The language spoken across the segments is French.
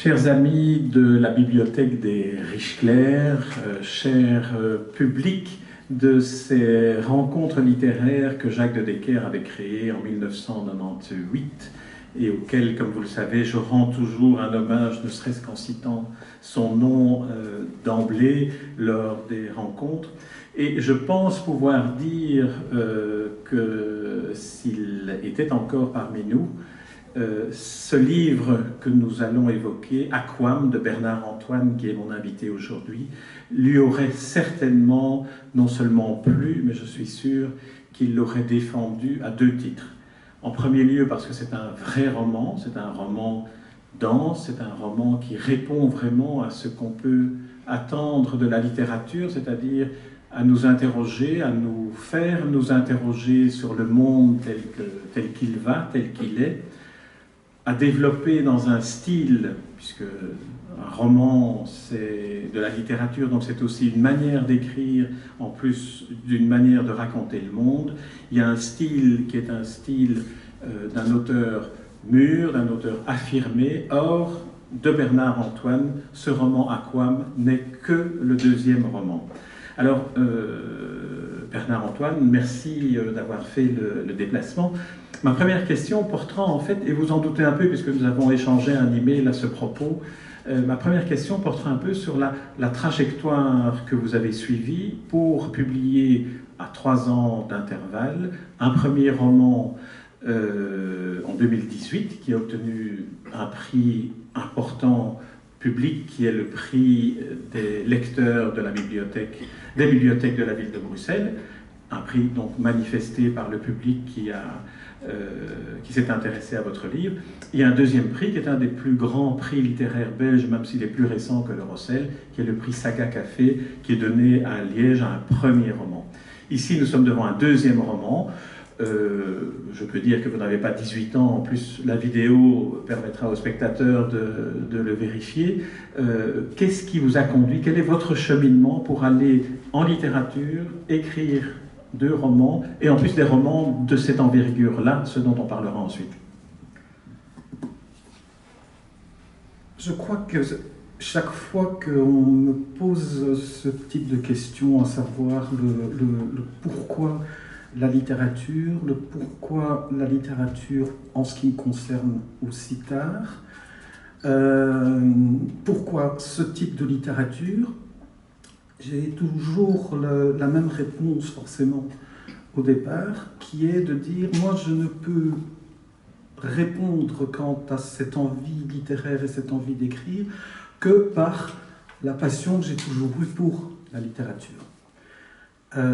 Chers amis de la bibliothèque des Riche-Clair, chers publics de ces rencontres littéraires que Jacques de Decker avait créées en 1998 et auxquelles, comme vous le savez, je rends toujours un hommage, ne serait-ce qu'en citant son nom d'emblée lors des rencontres. Et je pense pouvoir dire que s'il était encore parmi nous, ce livre que nous allons évoquer, Aquam, de Bernard Antoine, qui est mon invité aujourd'hui, lui aurait certainement non seulement plu, mais je suis sûr qu'il l'aurait défendu à deux titres. En premier lieu parce que c'est un vrai roman, c'est un roman dense, c'est un roman qui répond vraiment à ce qu'on peut attendre de la littérature, c'est-à-dire à nous interroger, à nous faire nous interroger sur le monde tel qu'il va, tel qu'il est, à développer dans un style, puisque un roman c'est de la littérature, donc c'est aussi une manière d'écrire, en plus d'une manière de raconter le monde. Il y a un style qui est un style d'un auteur mûr, d'un auteur affirmé. Or, de Bernard Antoine, ce roman Aquam n'est que le deuxième roman. Alors, Bernard Antoine, merci d'avoir fait le déplacement. Ma première question portera en fait, et vous en doutez un peu puisque nous avons échangé un email à ce propos, ma première question portera un peu sur la trajectoire que vous avez suivie pour publier à 3 ans d'intervalle un premier roman en 2018 qui a obtenu un prix important public qui est le prix des lecteurs de la bibliothèque, des bibliothèques de la ville de Bruxelles, un prix donc manifesté par le public qui s'est intéressé à votre livre. Il y a un deuxième prix qui est un des plus grands prix littéraires belges, même s'il est plus récent que le Rossel, qui est le prix Saga Café, qui est donné à Liège à un premier roman. Ici, nous sommes devant un deuxième roman. Je peux dire que vous n'avez pas 18 ans, en plus la vidéo permettra aux spectateurs de le vérifier. Qu'est-ce qui vous a conduit, quel est votre cheminement pour aller en littérature, écrire 2 romans, et en plus des romans de cette envergure-là, ce dont on parlera ensuite? Je crois que chaque fois qu'on me pose ce type de questions, à savoir le pourquoi la littérature, le pourquoi la littérature en ce qui me concerne aussi tard, pourquoi ce type de littérature, j'ai toujours la même réponse forcément au départ, qui est de dire, moi je ne peux répondre quant à cette envie littéraire et cette envie d'écrire que par la passion que j'ai toujours eue pour la littérature.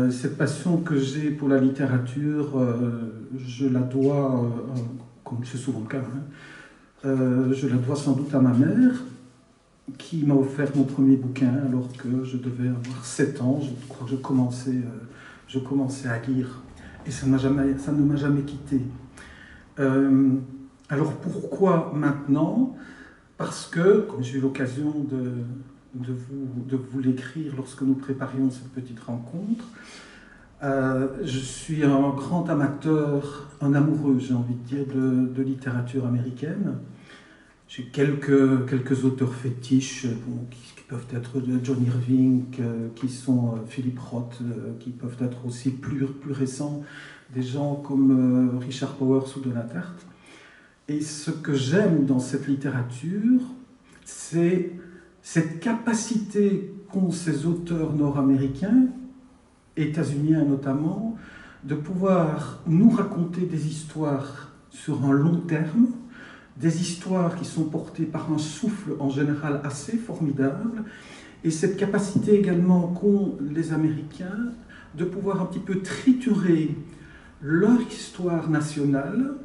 Cette passion que j'ai pour la littérature, je la dois, comme c'est souvent le cas, je la dois sans doute à ma mère, qui m'a offert mon premier bouquin alors que je devais avoir 7 ans. Je crois que je commençais à lire et ça ne m'a jamais quitté. Alors pourquoi maintenant? Parce que, comme j'ai eu l'occasion de vous l'écrire lorsque nous préparions cette petite rencontre, je suis un grand amateur, un amoureux, j'ai envie de dire, de littérature américaine. J'ai quelques auteurs fétiches qui peuvent être de John Irving, qui sont Philip Roth, qui peuvent être aussi plus récents, des gens comme Richard Powers ou Donatarte. Et ce que j'aime dans cette littérature, c'est cette capacité qu'ont ces auteurs nord-américains, états-uniens notamment, de pouvoir nous raconter des histoires sur un long terme, des histoires qui sont portées par un souffle en général assez formidable, et cette capacité également qu'ont les Américains de pouvoir un petit peu triturer leur histoire nationale,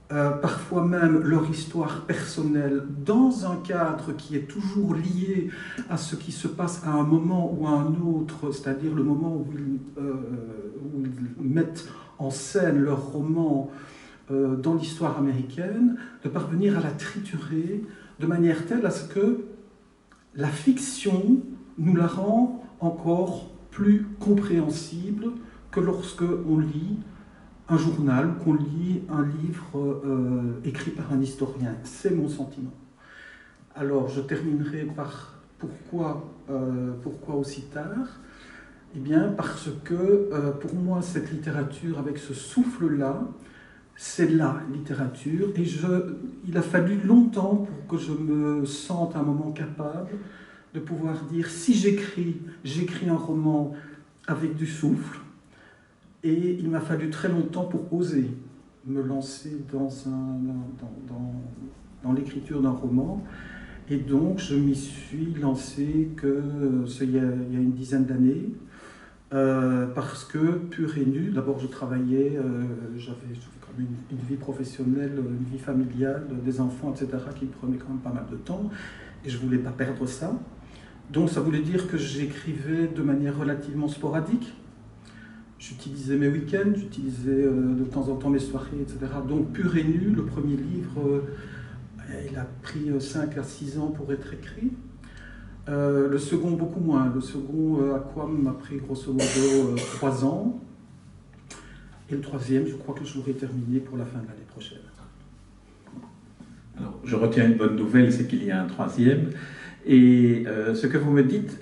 parfois même leur histoire personnelle, dans un cadre qui est toujours lié à ce qui se passe à un moment ou à un autre, c'est-à-dire le moment où ils mettent en scène leur roman dans l'histoire américaine, de parvenir à la triturer de manière telle à ce que la fiction nous la rend encore plus compréhensible que lorsque on lit un journal, qu'on lit un livre écrit par un historien. C'est mon sentiment. Alors, je terminerai par pourquoi aussi tard? Eh bien, parce que pour moi, cette littérature, avec ce souffle-là, c'est la littérature. Et il a fallu longtemps pour que je me sente à un moment capable de pouvoir dire, si j'écris un roman avec du souffle. Et il m'a fallu très longtemps pour oser me lancer dans l'écriture d'un roman. Et donc, je m'y suis lancé il y a une dizaine d'années, parce que, pur et nu, d'abord je travaillais, j'avais quand même une vie professionnelle, une vie familiale, des enfants, etc., qui me prenaient quand même pas mal de temps, et je ne voulais pas perdre ça. Donc, ça voulait dire que j'écrivais de manière relativement sporadique. J'utilisais mes week-ends, j'utilisais de temps en temps mes soirées, etc. Donc, pur et nu, le premier livre, il a pris 5 à 6 ans pour être écrit. Le second, beaucoup moins. Le second, Aquam, m'a pris grosso modo 3 ans. Et le troisième, je crois que je l'aurai terminé pour la fin de l'année prochaine. Alors, je retiens une bonne nouvelle, c'est qu'il y a un troisième. Et ce que vous me dites,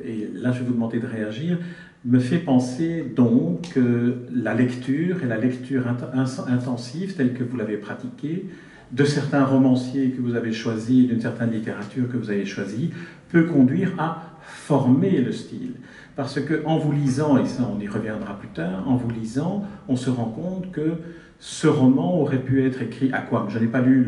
et là je vais vous demander de réagir, me fait penser donc que la lecture et la lecture intensive telle que vous l'avez pratiquée, de certains romanciers que vous avez choisis, d'une certaine littérature que vous avez choisie, peut conduire à former le style. Parce qu'en vous lisant, et ça on y reviendra plus tard, en vous lisant, on se rend compte que ce roman aurait pu être écrit, Aquam, je n'ai pas lu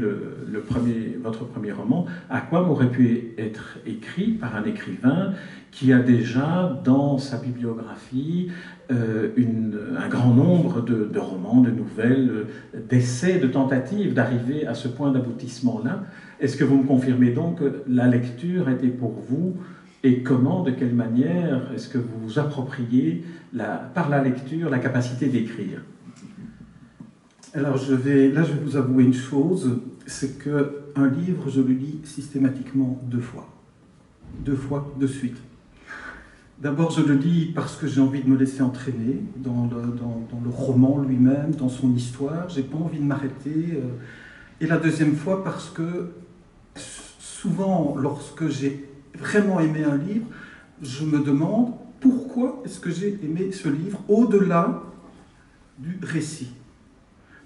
votre premier roman, Aquam aurait pu être écrit par un écrivain qui a déjà dans sa bibliographie un grand nombre de romans, de nouvelles, d'essais, de tentatives d'arriver à ce point d'aboutissement-là. Est-ce que vous me confirmez donc que la lecture était pour vous, et comment, de quelle manière est-ce que vous vous appropriez par la lecture la capacité d'écrire? Alors je vais vous avouer une chose, c'est qu'un livre, je le lis systématiquement 2 fois. 2 fois de suite. D'abord, je le lis parce que j'ai envie de me laisser entraîner dans le roman lui-même, dans son histoire. Je n'ai pas envie de m'arrêter. Et la deuxième fois parce que souvent, lorsque j'ai vraiment aimé un livre, je me demande pourquoi est-ce que j'ai aimé ce livre au-delà du récit.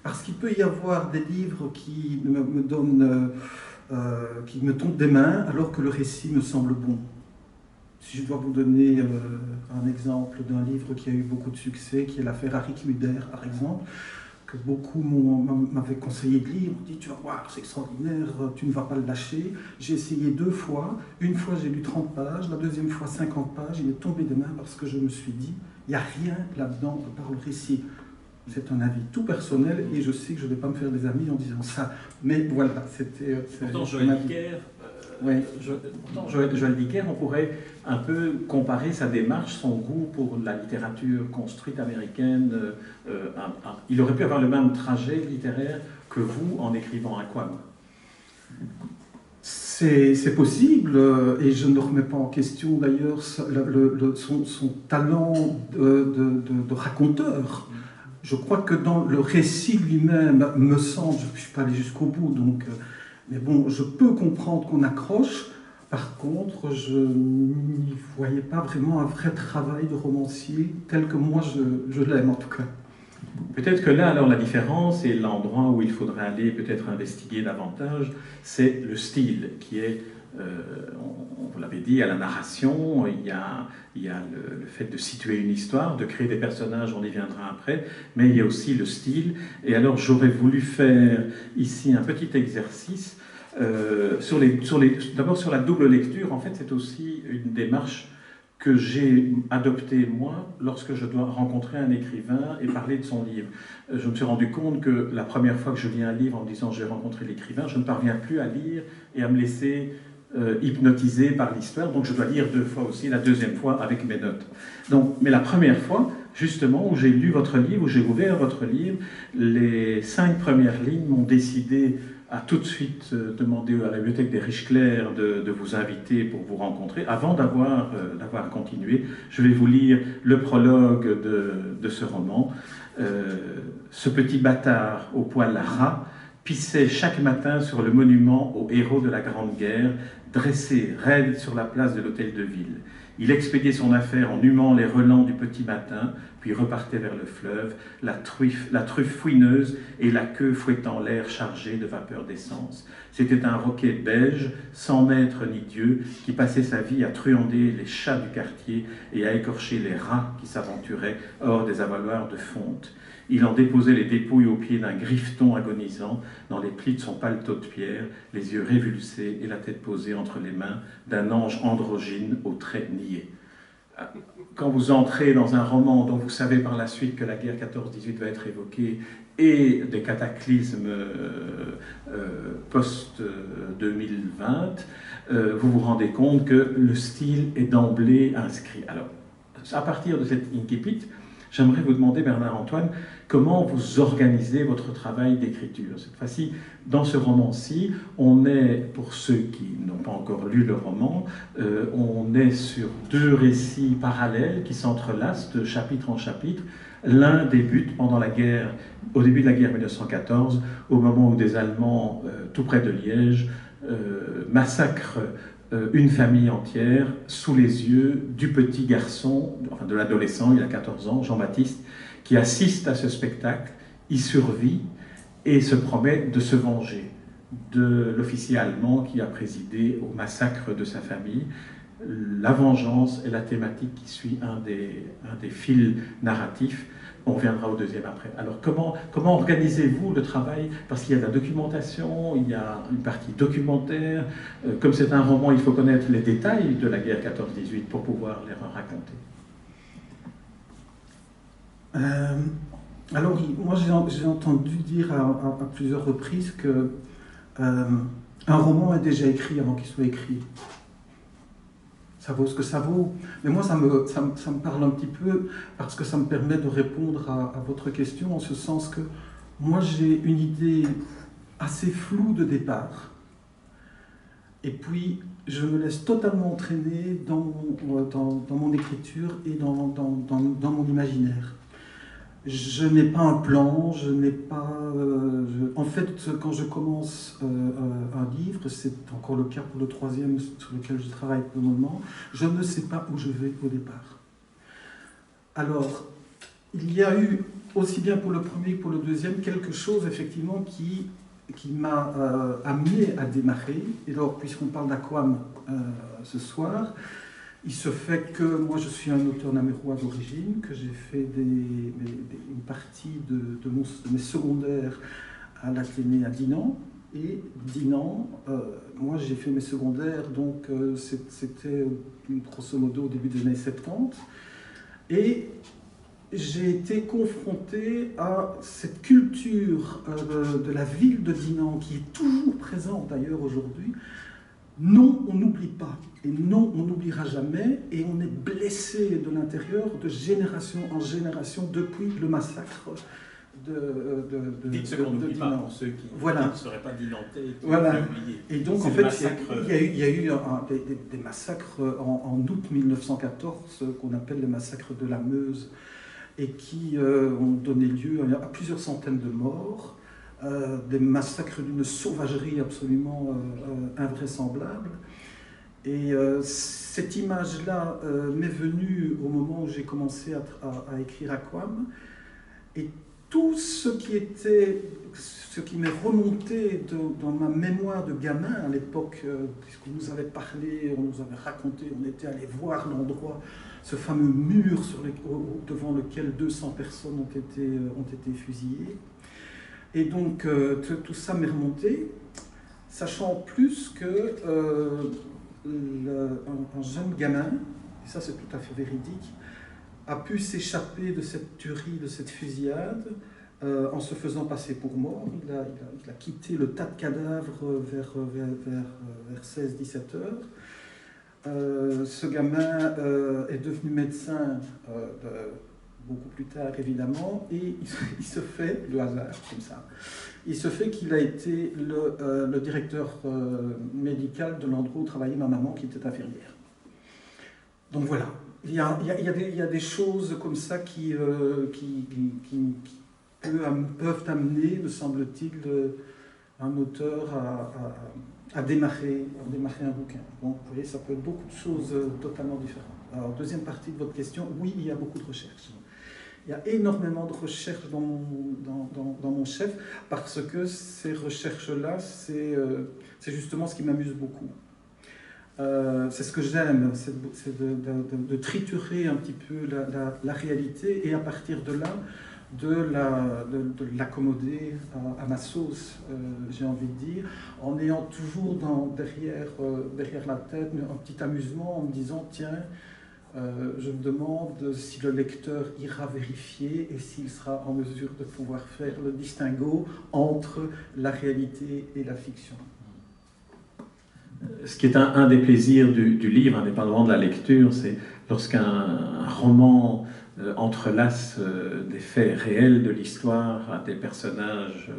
Parce qu'il peut y avoir des livres qui me tombent des mains alors que le récit me semble bon. Si je dois vous donner un exemple d'un livre qui a eu beaucoup de succès, qui est l'affaire Harry Muder, par exemple, que beaucoup m'avaient conseillé de lire, on dit tu vas voir, c'est extraordinaire, tu ne vas pas le lâcher. J'ai essayé 2 fois, une fois j'ai lu 30 pages, la deuxième fois 50 pages, il est tombé des mains parce que je me suis dit, il n'y a rien là-dedans à part le récit. C'est un avis tout personnel et je sais que je ne vais pas me faire des amis en disant ça. Mais voilà, c'était... Pourtant, Joël Dicker, on pourrait un peu comparer sa démarche, son goût pour la littérature construite américaine. Il aurait pu avoir le même trajet littéraire que vous en écrivant Aquam. C'est possible, et je ne remets pas en question d'ailleurs son talent de raconteur. Je crois que dans le récit lui-même, me semble, je ne suis pas allé jusqu'au bout, donc, mais bon, je peux comprendre qu'on accroche. Par contre, je n'y voyais pas vraiment un vrai travail de romancier tel que moi je l'aime en tout cas. Peut-être que là, alors, la différence et l'endroit où il faudrait aller peut-être investiguer davantage, c'est le style qui est, on vous l'avait dit, à la narration, il y a le fait de situer une histoire, de créer des personnages, on y viendra après, mais il y a aussi le style. Et alors, j'aurais voulu faire ici un petit exercice d'abord sur la double lecture. En fait, c'est aussi une démarche que j'ai adopté moi lorsque je dois rencontrer un écrivain et parler de son livre. Je me suis rendu compte que la première fois que je lis un livre en me disant je vais rencontrer l'écrivain, je ne parviens plus à lire et à me laisser hypnotiser par l'histoire, donc je dois lire 2 fois aussi, la deuxième fois avec mes notes. Donc, mais la première fois, justement, où j'ai lu votre livre, où j'ai ouvert votre livre, les 5 premières lignes m'ont décidé à tout de suite demander à la bibliothèque des Riche-Clair de vous inviter pour vous rencontrer. Avant d'avoir continué, je vais vous lire le prologue de ce roman. Ce petit bâtard au poil ras pissait chaque matin sur le monument aux héros de la Grande Guerre, dressé raide sur la place de l'hôtel de ville. Il expédiait son affaire en humant les relents du petit matin, puis repartait vers le fleuve, la truffe fouineuse et la queue fouettant l'air chargé de vapeur d'essence. C'était un roquet beige, sans maître ni Dieu, qui passait sa vie à truander les chats du quartier et à écorcher les rats qui s'aventuraient hors des avaloirs de fonte. Il en déposait les dépouilles au pied d'un griffeton agonisant, dans les plis de son paletot de pierre, les yeux révulsés et la tête posée entre les mains d'un ange androgyne aux traits niais. Quand vous entrez dans un roman dont vous savez par la suite que la guerre 14-18 va être évoquée et des cataclysmes post-2020, vous vous rendez compte que le style est d'emblée inscrit. Alors, à partir de cet incipit, j'aimerais vous demander, Bernard-Antoine, comment vous organisez votre travail d'écriture. Cette fois-ci, dans ce roman-ci, on est, pour ceux qui n'ont pas encore lu le roman, on est sur deux récits parallèles qui s'entrelacent de chapitre en chapitre. L'un débute pendant la guerre, au début de la guerre 1914, au moment où des Allemands, tout près de Liège, massacrent une famille entière sous les yeux du petit garçon, enfin de l'adolescent, il a 14 ans, Jean-Baptiste, qui assiste à ce spectacle, y survit et se promet de se venger de l'officier allemand qui a présidé au massacre de sa famille. La vengeance est la thématique qui suit un des fils narratifs. On reviendra au deuxième après. Alors comment organisez-vous le travail? Parce qu'il y a de la documentation, il y a une partie documentaire. Comme c'est un roman, il faut connaître les détails de la guerre 14-18 pour pouvoir les raconter. Alors, moi j'ai entendu dire à plusieurs reprises que un roman est déjà écrit avant qu'il soit écrit. Ça vaut ce que ça vaut. Mais moi, ça me parle un petit peu parce que ça me permet de répondre à votre question, en ce sens que moi, j'ai une idée assez floue de départ. Et puis, je me laisse totalement entraîner dans mon écriture et dans mon imaginaire. Je n'ai pas un plan, je n'ai pas... En fait, quand je commence un livre, c'est encore le cas pour le troisième sur lequel je travaille pour le moment, je ne sais pas où je vais au départ. Alors, il y a eu, aussi bien pour le premier que pour le deuxième, quelque chose effectivement qui m'a amené à démarrer. Et alors, puisqu'on parle d'Aquam ce soir, il se fait que moi je suis un auteur namurois d'origine, que j'ai fait une partie de mes secondaires à l'Athénée à Dinan. Et Dinan, moi j'ai fait mes secondaires, donc c'était grosso modo au début des années 70. Et j'ai été confronté à cette culture de la ville de Dinan, qui est toujours présente d'ailleurs aujourd'hui. Non, on n'oublie pas, et non, on n'oubliera jamais, et on est blessé de l'intérieur de génération en génération depuis le massacre Dites ce qu'on n'oublie pas pour ceux qui ne seraient pas dinantais. Voilà. Et donc, en fait, il y a eu des massacres en août 1914, qu'on appelle les massacres de la Meuse, et qui ont donné lieu à plusieurs centaines de morts. Des massacres d'une sauvagerie absolument invraisemblable. Et cette image-là m'est venue au moment où j'ai commencé à écrire Aquam. Et tout ce qui m'est remonté dans ma mémoire de gamin à l'époque, puisqu'on nous avait parlé, on nous avait raconté, on était allé voir l'endroit, ce fameux mur devant lequel 200 personnes ont été fusillées. Et donc, tout ça m'est remonté, sachant en plus que un jeune gamin, et ça c'est tout à fait véridique, a pu s'échapper de cette tuerie, de cette fusillade, en se faisant passer pour mort. Il a quitté le tas de cadavres vers 16-17 heures. Ce gamin est devenu médecin beaucoup plus tard, évidemment, et il se fait, le hasard, comme ça, il se fait qu'il a été le directeur médical de l'endroit où travaillait ma maman, qui était infirmière. Donc voilà, il y a des choses comme ça qui peuvent amener, me semble-t-il, un auteur à démarrer un bouquin. Donc, vous voyez, ça peut être beaucoup de choses totalement différentes. Alors, deuxième partie de votre question, oui, il y a beaucoup de recherches. Il y a énormément de recherches dans mon chef, parce que ces recherches-là, c'est justement ce qui m'amuse beaucoup. C'est ce que j'aime, c'est de triturer un petit peu la réalité et à partir de là, de l'accommoder à ma sauce, j'ai envie de dire, en ayant toujours derrière la tête un petit amusement en me disant, tiens, je me demande si le lecteur ira vérifier et s'il sera en mesure de pouvoir faire le distinguo entre la réalité et la fiction. Ce qui est un des plaisirs du livre, indépendamment de la lecture, c'est lorsqu'un roman entrelace des faits réels de l'histoire à des personnages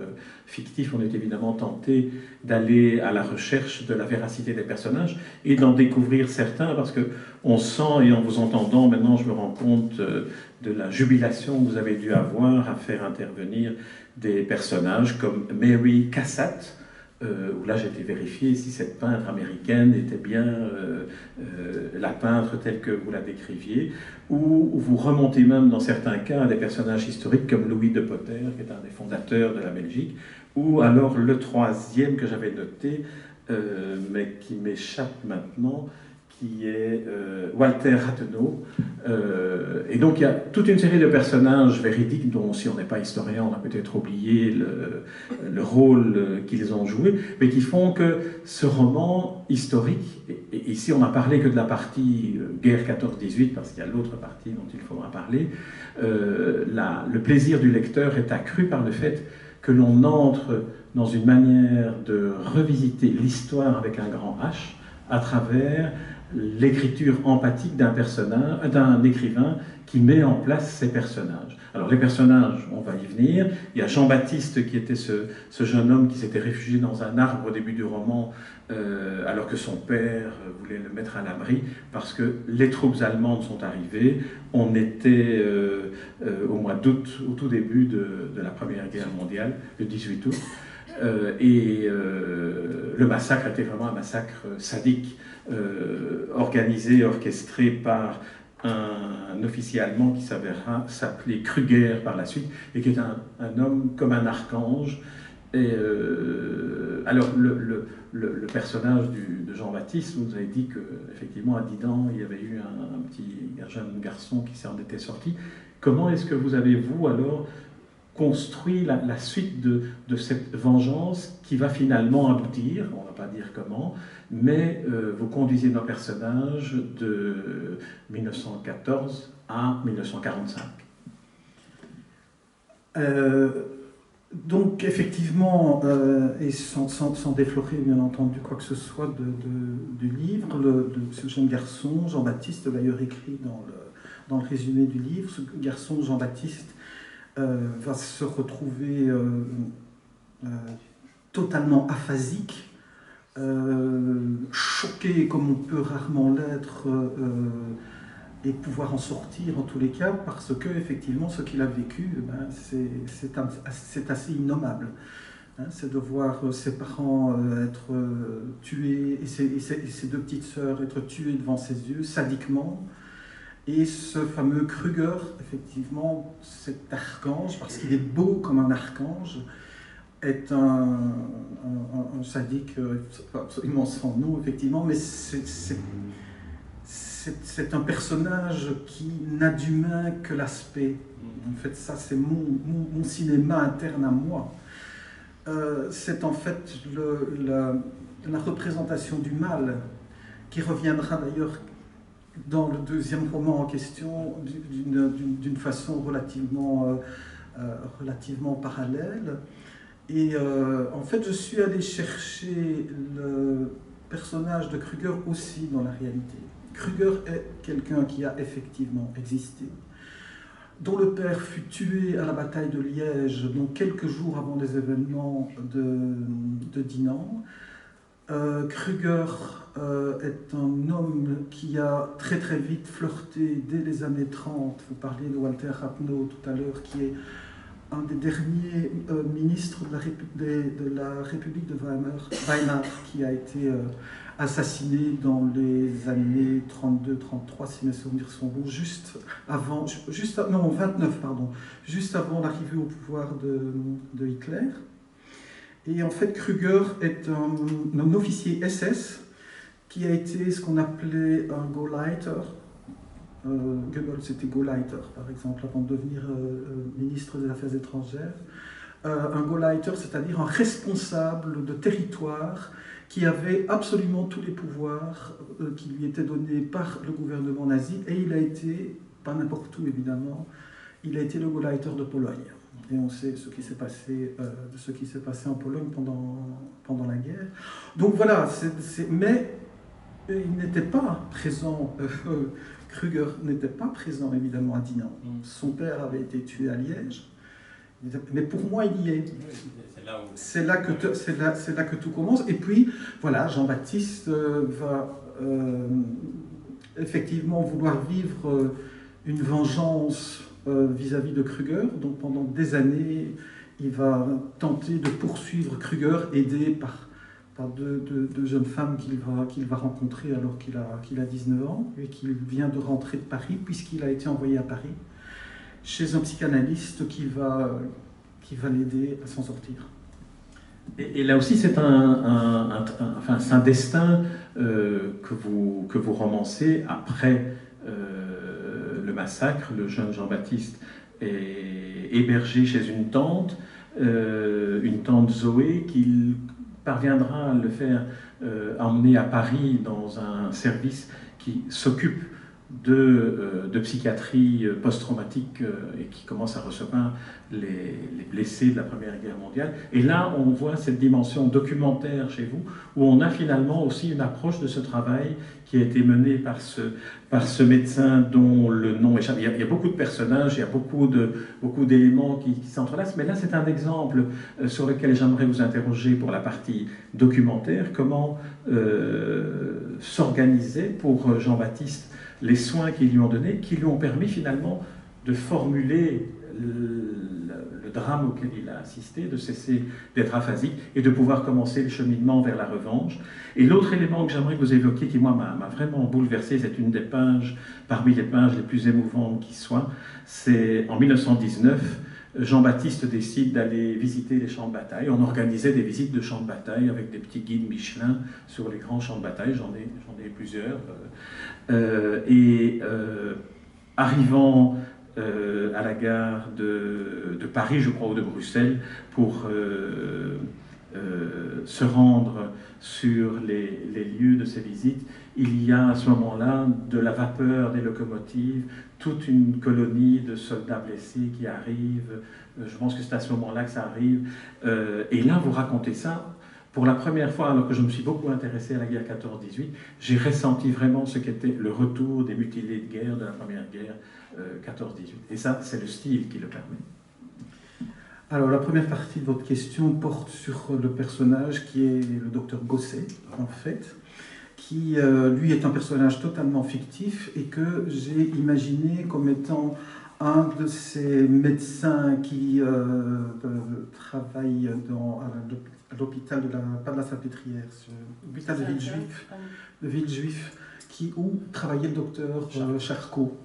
fictifs. On est évidemment tenté d'aller à la recherche de la véracité des personnages et d'en découvrir certains, parce qu'on sent, et en vous entendant, maintenant je me rends compte de la jubilation que vous avez dû avoir à faire intervenir des personnages comme Mary Cassatt, où là j'ai été vérifier si cette peintre américaine était bien la peintre telle que vous la décriviez, ou vous remontez même dans certains cas à des personnages historiques comme Louis de Potter, qui est un des fondateurs de la Belgique, ou alors le troisième que j'avais noté, mais qui m'échappe maintenant, qui est Walter Rathenau. Et donc il y a toute une série de personnages véridiques dont, si on n'est pas historien, on a peut-être oublié le rôle qu'ils ont joué, mais qui font que ce roman historique, et ici on n'a parlé que de la partie guerre 14-18, parce qu'il y a l'autre partie dont il faudra parler, le plaisir du lecteur est accru par le fait que l'on entre dans une manière de revisiter l'histoire avec un grand H à travers l'écriture empathique d'un écrivain qui met en place ses personnages. Alors les personnages, on va y venir. Il y a Jean-Baptiste qui était ce jeune homme qui s'était réfugié dans un arbre au début du roman alors que son père voulait le mettre à l'abri parce que les troupes allemandes sont arrivées. On était au mois d'août, au tout début de la Première Guerre mondiale, le 18 août. Le massacre était vraiment un massacre sadique, organisé, orchestré par un officier allemand qui s'avérera s'appeler Krüger par la suite, et qui est un homme comme un archange. Et alors le personnage de Jean-Baptiste, vous avez dit qu'effectivement à Dinan, il y avait eu un jeune garçon qui s'en était sorti. Comment est-ce que vous avez, vous, alors, construit la suite de cette vengeance qui va finalement aboutir, on ne va pas dire comment, mais vous conduisez nos personnages de 1914 à 1945. Donc effectivement, et sans déflorer bien entendu quoi que ce soit du livre, ce jeune garçon, Jean-Baptiste, d'ailleurs écrit dans le résumé du livre, ce garçon Jean-Baptiste va se retrouver totalement aphasique, choqué comme on peut rarement l'être, et pouvoir en sortir en tous les cas, parce que effectivement ce qu'il a vécu, c'est assez innommable. C'est de voir ses parents être tués et ses deux petites sœurs être tuées devant ses yeux, sadiquement. Et ce fameux Krüger, effectivement, cet archange, parce qu'il est beau comme un archange, est un sadique absolument sans nom, effectivement, mais c'est un personnage qui n'a d'humain que l'aspect. En fait, ça, c'est mon cinéma interne à moi. C'est en fait la représentation du mal, qui reviendra d'ailleurs dans le deuxième roman en question d'une façon relativement parallèle. Et en fait, je suis allé chercher le personnage de Krüger aussi dans la réalité. Krüger est quelqu'un qui a effectivement existé, dont le père fut tué à la bataille de Liège, donc quelques jours avant les événements de Dinan. Krüger est un homme qui a très très vite flirté dès les années 30. Vous parliez de Walter Rathenau tout à l'heure, qui est un des derniers ministres de la République de Weimar qui a été assassiné dans les années 32-33, si mes souvenirs sont bons, non, 29, pardon, juste avant l'arrivée au pouvoir de Hitler. Et en fait, Krüger est un officier SS qui a été ce qu'on appelait un Gauleiter. Goebbels était Gauleiter, par exemple, avant de devenir ministre des Affaires étrangères. Un Gauleiter, c'est-à-dire un responsable de territoire qui avait absolument tous les pouvoirs qui lui étaient donnés par le gouvernement nazi, et il a été, pas n'importe où évidemment, il a été le Gauleiter de Pologne. Et on sait ce qui s'est passé en Pologne pendant la guerre. Donc voilà, mais il n'était pas présent, Krüger n'était pas présent évidemment à Dinant. Son père avait été tué à Liège, mais pour moi il y est. C'est là que tout commence. Et puis voilà, Jean-Baptiste va effectivement vouloir vivre une vengeance vis-à-vis de Krüger. Donc pendant des années, il va tenter de poursuivre Krüger, aidé par deux jeunes femmes qu'il va rencontrer alors qu'il a 19 ans et qu'il vient de rentrer de Paris, puisqu'il a été envoyé à Paris chez un psychanalyste qui va l'aider à s'en sortir. Et là aussi, c'est un destin que vous romancez après le massacre. Le jeune Jean-Baptiste est hébergé chez une tante Zoé, qu'il parviendra à le faire emmener à Paris dans un service qui s'occupe de psychiatrie post-traumatique et qui commence à recevoir les blessés de la Première Guerre mondiale. Et là, on voit cette dimension documentaire chez vous, où on a finalement aussi une approche de ce travail qui a été mené par ce médecin dont le nom échappe. Il y a beaucoup de personnages, il y a beaucoup d'éléments qui s'entrelacent, mais là, c'est un exemple sur lequel j'aimerais vous interroger pour la partie documentaire. Comment s'organiser pour Jean-Baptiste les soins qu'ils lui ont donnés, qui lui ont permis finalement de formuler le drame auquel il a assisté, de cesser d'être aphasique et de pouvoir commencer le cheminement vers la revanche. Et l'autre élément que j'aimerais que vous évoquiez, qui moi m'a vraiment bouleversé, c'est une des pages, parmi les pages les plus émouvantes qui soient, c'est en 1919, Jean-Baptiste décide d'aller visiter les champs de bataille. On organisait des visites de champs de bataille avec des petits guides Michelin sur les grands champs de bataille, j'en ai plusieurs. Arrivant à la gare de Paris, je crois, ou de Bruxelles, pour se rendre sur les lieux de ces visites, il y a à ce moment-là de la vapeur des locomotives, toute une colonie de soldats blessés qui arrivent. Je pense que c'est à ce moment-là que ça arrive. Et là, vous racontez ça. Pour la première fois, alors que je me suis beaucoup intéressé à la guerre 14-18, j'ai ressenti vraiment ce qu'était le retour des mutilés de guerre de la première guerre 14-18. Et ça, c'est le style qui le permet. Alors, la première partie de votre question porte sur le personnage qui est le docteur Gosset, en fait, qui, lui, est un personnage totalement fictif et que j'ai imaginé comme étant un de ces médecins qui travaillent à l'hôpital pas de la Salpêtrière, l'hôpital de Villejuif, où travaillait le docteur Charcot.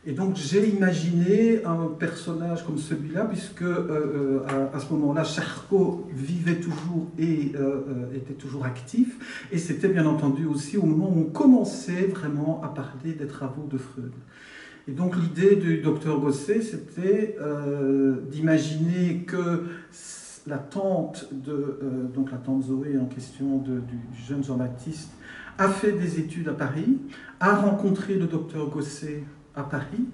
Et donc j'ai imaginé un personnage comme celui-là, puisque à ce moment-là, Charcot vivait toujours et était toujours actif, et c'était bien entendu aussi au moment où on commençait vraiment à parler des travaux de Freud. Et donc l'idée du docteur Gosset, c'était d'imaginer que la tante donc la tante Zoé en question du jeune Jean-Baptiste a fait des études à Paris, a rencontré le docteur Gosset à Paris,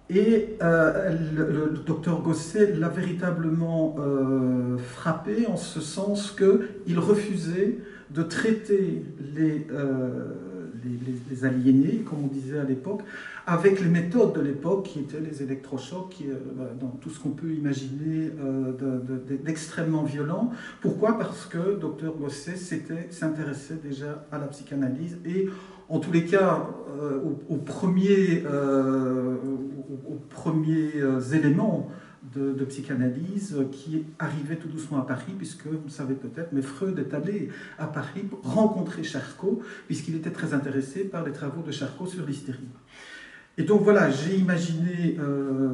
et le docteur Gosset l'a véritablement frappé en ce sens qu'il refusait de traiter les aliénés, comme on disait à l'époque, avec les méthodes de l'époque qui étaient les électrochocs, dans tout ce qu'on peut imaginer d'extrêmement violent. Pourquoi ? Parce que le docteur Gosset s'intéressait déjà à la psychanalyse et en tous les cas aux premiers éléments de psychanalyse qui arrivait tout doucement à Paris, puisque vous le savez peut-être, mais Freud est allé à Paris pour rencontrer Charcot, puisqu'il était très intéressé par les travaux de Charcot sur l'hystérie. Et donc voilà, j'ai imaginé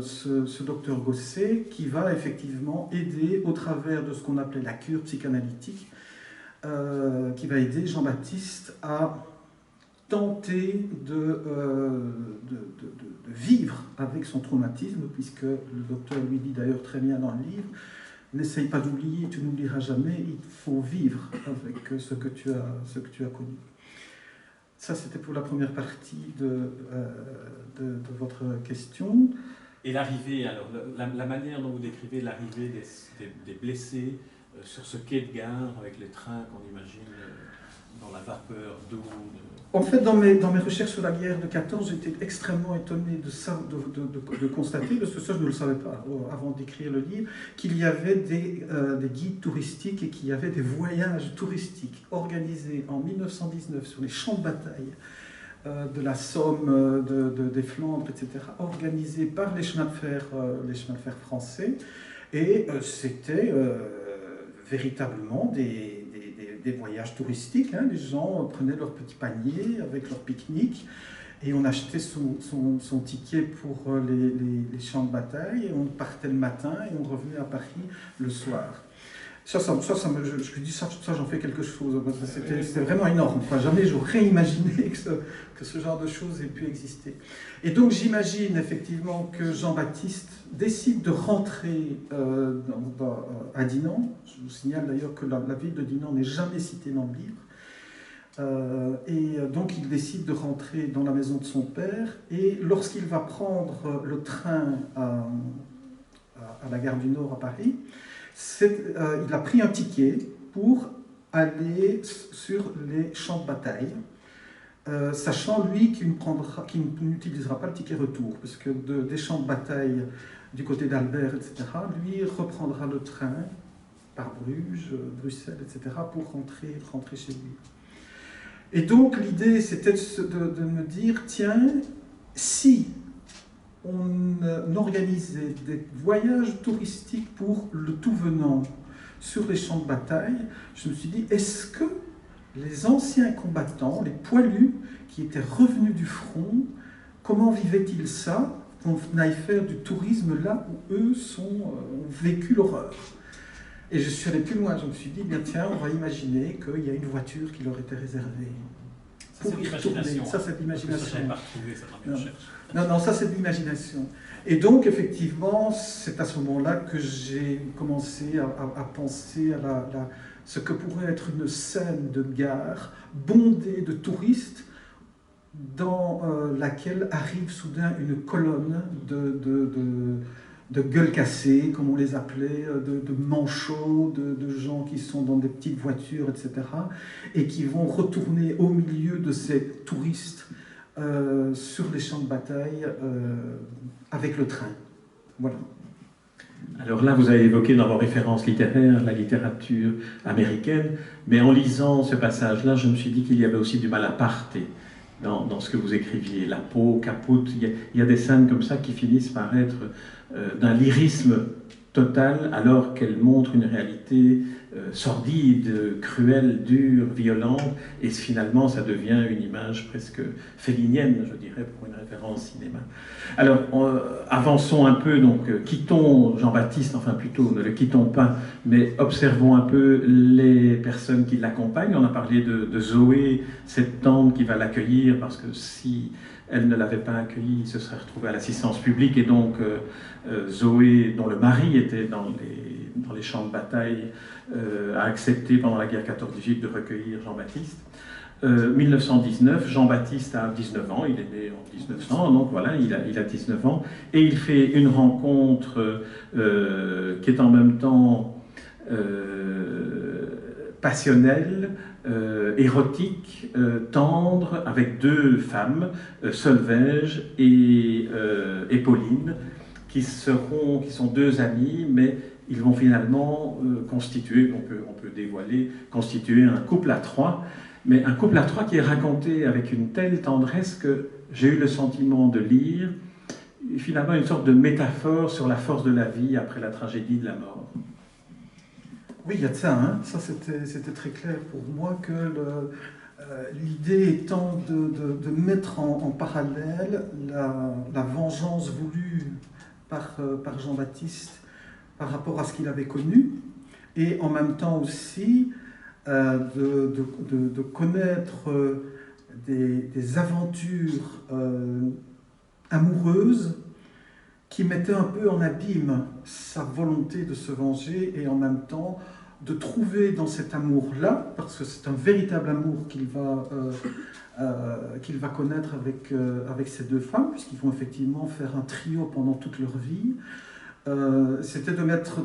ce docteur Gosset qui va effectivement aider au travers de ce qu'on appelait la cure psychanalytique, qui va aider Jean-Baptiste à tenter de vivre avec son traumatisme, puisque le docteur lui dit d'ailleurs très bien dans le livre, n'essaye pas d'oublier, tu n'oublieras jamais, il faut vivre avec ce que tu as connu. Ça, c'était pour la première partie de votre question. Et l'arrivée, alors, la manière dont vous décrivez l'arrivée des blessés sur ce quai de gare avec les trains qu'on imagine dans la vapeur d'eau. En fait, dans mes recherches sur la guerre de 14, j'étais extrêmement étonné de constater, parce que ça je ne le savais pas avant d'écrire le livre, qu'il y avait des guides touristiques et qu'il y avait des voyages touristiques organisés en 1919 sur les champs de bataille de la Somme, des Flandres, etc., organisés par les chemins de fer français. Et c'était véritablement des voyages touristiques. Hein. Les gens prenaient leur petit panier avec leur pique-nique et on achetait son ticket pour les champs de bataille. Et on partait le matin et on revenait à Paris le soir. Je dis ça, j'en fais quelque chose. C'était vraiment énorme. Enfin, jamais j'aurais imaginé que ce genre de choses ait pu exister. Et donc j'imagine effectivement que Jean-Baptiste décide de rentrer à Dinan. Je vous signale d'ailleurs que la ville de Dinan n'est jamais citée dans le livre. Et donc il décide de rentrer dans la maison de son père. Et lorsqu'il va prendre le train à la gare du Nord à Paris, il a pris un ticket pour aller sur les champs de bataille, sachant lui qu'il n'utilisera pas le ticket retour, parce que des champs de bataille du côté d'Albert, etc., lui reprendra le train par Bruges, Bruxelles, etc., pour rentrer chez lui. Et donc l'idée c'était de me dire, tiens, si on organisait des voyages touristiques pour le tout venant sur les champs de bataille, je me suis dit, est-ce que les anciens combattants, les poilus qui étaient revenus du front, comment vivaient-ils ça, qu'on aille faire du tourisme là où eux ont vécu l'horreur? Et je suis allé plus loin, je me suis dit, bien tiens, on va imaginer qu'il y a une voiture qui leur était réservée. Ça, c'est l'imagination. Ça, c'est l'imagination. Ça, je n'avais pas retrouvé ça dans mes recherches. Non, ça c'est de l'imagination. Et donc, effectivement, c'est à ce moment-là que j'ai commencé à penser à ce que pourrait être une scène de gare bondée de touristes dans laquelle arrive soudain une colonne de gueules cassées, comme on les appelait, de manchots, de gens qui sont dans des petites voitures, etc., et qui vont retourner au milieu de ces touristes sur les champs de bataille avec le train. Voilà. Alors là, vous avez évoqué dans vos références littéraires la littérature américaine, mais en lisant ce passage-là, je me suis dit qu'il y avait aussi du Malaparte dans ce que vous écriviez. La peau, caput, il y a des scènes comme ça qui finissent par être d'un lyrisme total, alors qu'elles montrent une réalité sordide, cruelle, dure, violente, et finalement ça devient une image presque félinienne, je dirais, pour une référence cinéma. Alors, avançons un peu, donc quittons Jean-Baptiste, enfin plutôt, ne le quittons pas, mais observons un peu les personnes qui l'accompagnent. On a parlé de Zoé, cette tante qui va l'accueillir, parce que si elle ne l'avait pas accueilli, il se serait retrouvé à l'assistance publique, et donc Zoé, dont le mari était dans les champs de bataille, a accepté pendant la guerre 14-18 de recueillir Jean-Baptiste. 1919, Jean-Baptiste a 19 ans, il est né en 1900, donc voilà, il a 19 ans, et il fait une rencontre qui est en même temps passionnelle, érotique, tendre, avec deux femmes, Solveig et Pauline, qui sont deux amies, mais ils vont finalement constituer, on peut dévoiler, constituer un couple à trois, mais un couple à trois qui est raconté avec une telle tendresse que j'ai eu le sentiment de lire finalement une sorte de métaphore sur la force de la vie après la tragédie de la mort. Oui, il y a de ça, hein. Ça c'était très clair pour moi que l'idée étant de mettre en parallèle la vengeance voulue par Jean-Baptiste par rapport à ce qu'il avait connu, et en même temps aussi de connaître des aventures amoureuses qui mettaient un peu en abîme sa volonté de se venger, et en même temps de trouver dans cet amour-là, parce que c'est un véritable amour qu'il va connaître avec ces deux femmes, puisqu'ils vont effectivement faire un trio pendant toute leur vie, c'était de mettre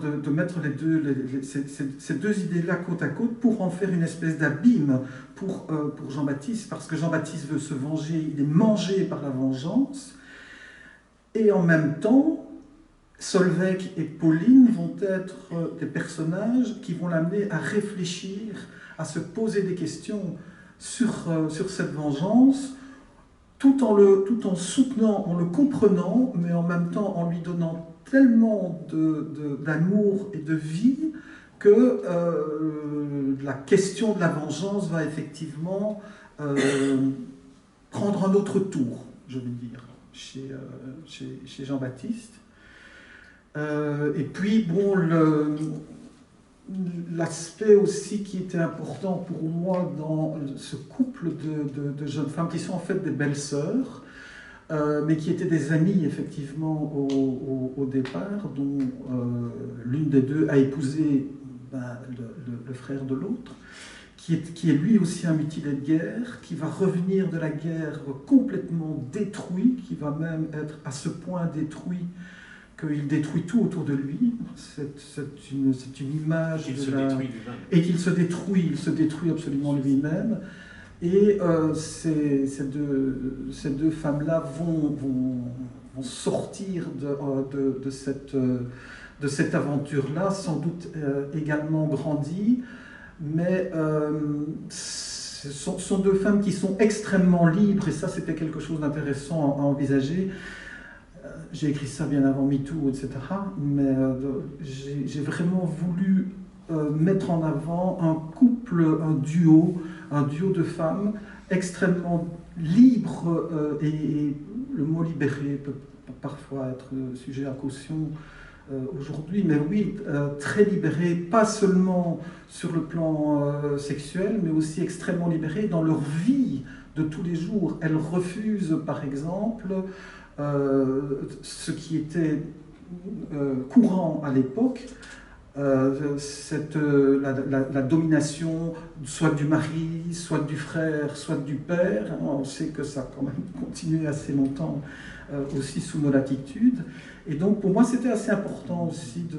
ces deux idées-là côte à côte pour en faire une espèce d'abîme pour Jean-Baptiste, parce que Jean-Baptiste veut se venger, il est mangé par la vengeance, et en même temps, Solveig et Pauline vont être des personnages qui vont l'amener à réfléchir, à se poser des questions sur cette vengeance, tout en soutenant, en le comprenant, mais en même temps en lui donnant tellement d'amour et de vie que la question de la vengeance va effectivement prendre un autre tour, je veux dire, chez Jean-Baptiste. Et puis, bon, l'aspect aussi qui était important pour moi dans ce couple de jeunes femmes, qui sont en fait des belles-sœurs, mais qui étaient des amies, effectivement, au départ, dont l'une des deux a épousé le frère de l'autre, qui est lui aussi un mutilé de guerre, qui va revenir de la guerre complètement détruit, qui va même être à ce point détruit qu'il détruit tout autour de lui. C'est une image qu'il de se détruit lui-même. Et qu'il se détruit absolument lui-même. Et ces deux femmes-là vont sortir de cette aventure-là, sans doute également grandies, mais ce sont deux femmes qui sont extrêmement libres, et ça c'était quelque chose d'intéressant à envisager. J'ai écrit ça bien avant MeToo, etc. Mais j'ai vraiment voulu mettre en avant un couple, un duo de femmes extrêmement libres, et le mot libéré peut parfois être sujet à caution aujourd'hui, mais oui, très libérées, pas seulement sur le plan sexuel, mais aussi extrêmement libérées dans leur vie de tous les jours. Elles refusent, par exemple, ce qui était courant à l'époque, la domination soit du mari, soit du frère, soit du père. On sait que ça a quand même continué assez longtemps aussi sous nos latitudes. Et donc pour moi c'était assez important aussi de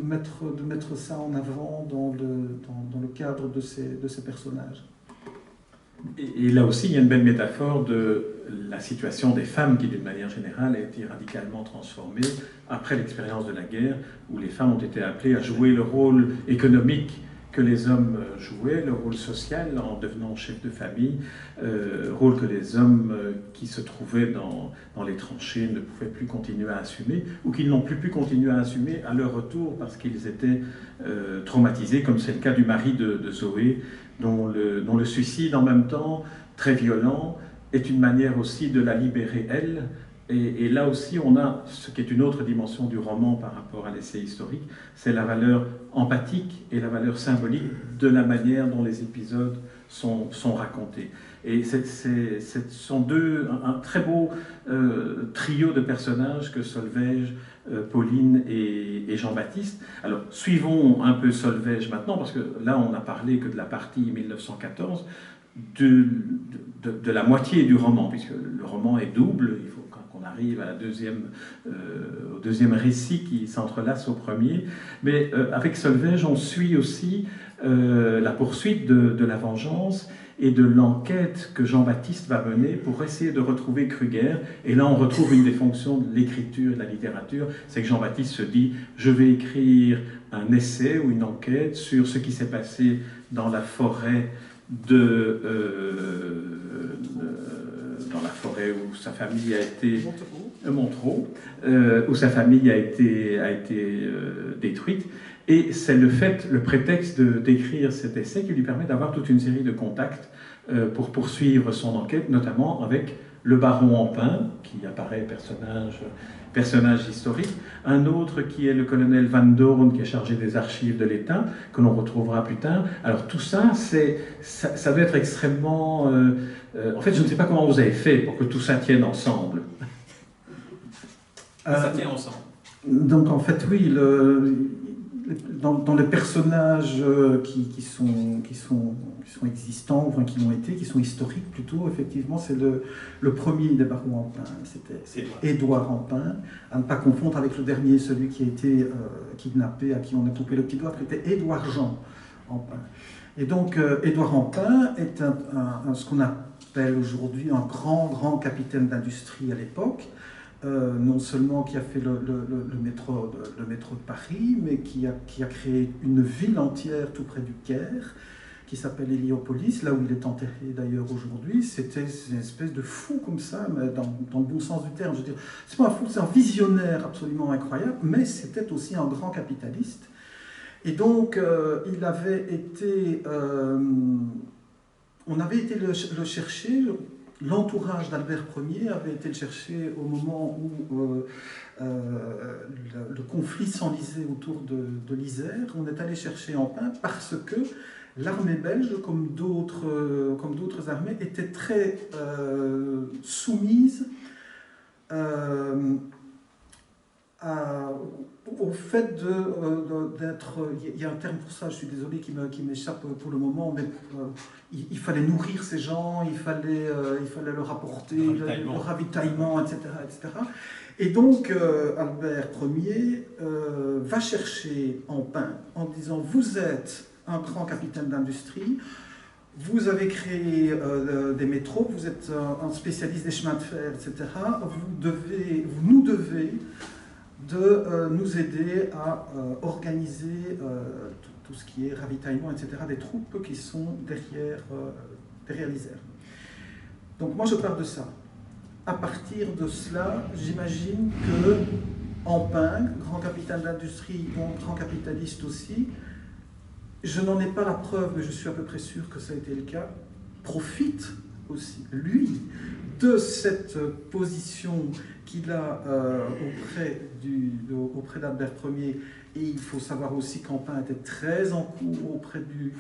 mettre ça en avant dans le cadre de ces personnages. Et là aussi, il y a une belle métaphore de la situation des femmes qui, d'une manière générale, a été radicalement transformée après l'expérience de la guerre, où les femmes ont été appelées à jouer le rôle économique que les hommes jouaient, le rôle social en devenant chef de famille, rôle que les hommes qui se trouvaient dans les tranchées ne pouvaient plus continuer à assumer, ou qu'ils n'ont plus pu continuer à assumer à leur retour parce qu'ils étaient traumatisés, comme c'est le cas du mari de Zoé, dont le suicide en même temps, très violent, est une manière aussi de la libérer elle. Et là aussi, on a ce qui est une autre dimension du roman par rapport à l'essai historique, c'est la valeur empathique et la valeur symbolique de la manière dont les épisodes sont racontés. Et ce sont un très beau trio de personnages que Solveig, Pauline et Jean-Baptiste. Alors, suivons un peu Solveig maintenant, parce que là, on n'a parlé que de la partie 1914, de la moitié du roman, puisque le roman est double. Il faut qu'on arrive à au deuxième récit qui s'entrelace au premier. Mais avec Solveig, on suit aussi la poursuite de la vengeance et de l'enquête que Jean-Baptiste va mener pour essayer de retrouver Kruger. Et là, on retrouve une des fonctions de l'écriture et de la littérature, c'est que Jean-Baptiste se dit « je vais écrire un essai ou une enquête sur ce qui s'est passé dans la forêt dans la forêt où sa famille a été... Montereau. Montereau, où sa famille a été détruite. Et c'est le prétexte d'écrire cet essai qui lui permet d'avoir toute une série de contacts pour poursuivre son enquête, notamment avec le baron Empain, qui apparaît personnage historique, un autre qui est le colonel Van Doorn, qui est chargé des archives de l'État, que l'on retrouvera plus tard. Alors tout ça, ça doit être extrêmement... en fait, je ne sais pas comment vous avez fait pour que tout ça tienne ensemble. Ça tient ensemble. Donc en fait, oui, dans les personnages qui sont existants, enfin qui l'ont été, qui sont historiques plutôt, effectivement, c'est le premier des barons Empain, c'était Édouard Empain, à ne pas confondre avec le dernier, celui qui a été kidnappé, à qui on a coupé le petit doigt, qui était Édouard Jean Empain. Et donc, Édouard Empain est ce qu'on appelle aujourd'hui un grand capitaine d'industrie à l'époque, non seulement qui a fait le métro de Paris, mais qui a créé une ville entière tout près du Caire, qui s'appelle Héliopolis, là où il est enterré d'ailleurs aujourd'hui. C'était une espèce de fou comme ça, mais dans le bon sens du terme. Je veux dire, c'est pas un fou, c'est un visionnaire absolument incroyable, mais c'était aussi un grand capitaliste. Et donc, il avait été... on avait été le chercher... L'entourage d'Albert Ier avait été le chercher au moment où le conflit s'enlisait autour de l'Isère. On est allé chercher Empain parce que l'armée belge, comme d'autres armées, était très soumise au fait d'être... Il y a un terme pour ça, je suis désolé, qui m'échappe pour le moment, mais il fallait nourrir ces gens, il fallait leur apporter le ravitaillement, etc., etc. Et donc, Albert Ier va chercher Empain en disant « Vous êtes un grand capitaine d'industrie, vous avez créé des métros, vous êtes un spécialiste des chemins de fer, etc. Vous nous devez de nous aider à organiser tout ce qui est ravitaillement, etc., des troupes qui sont derrière l'Isère. » Donc moi je pars de ça. À partir de cela, j'imagine que Empain, grand capitaine d'industrie, grand capitaliste aussi, je n'en ai pas la preuve, mais je suis à peu près sûr que ça a été le cas, profite aussi, lui, de cette position qu'il a auprès d'Albert Ier. Et il faut savoir aussi qu'Empain était très en cours auprès du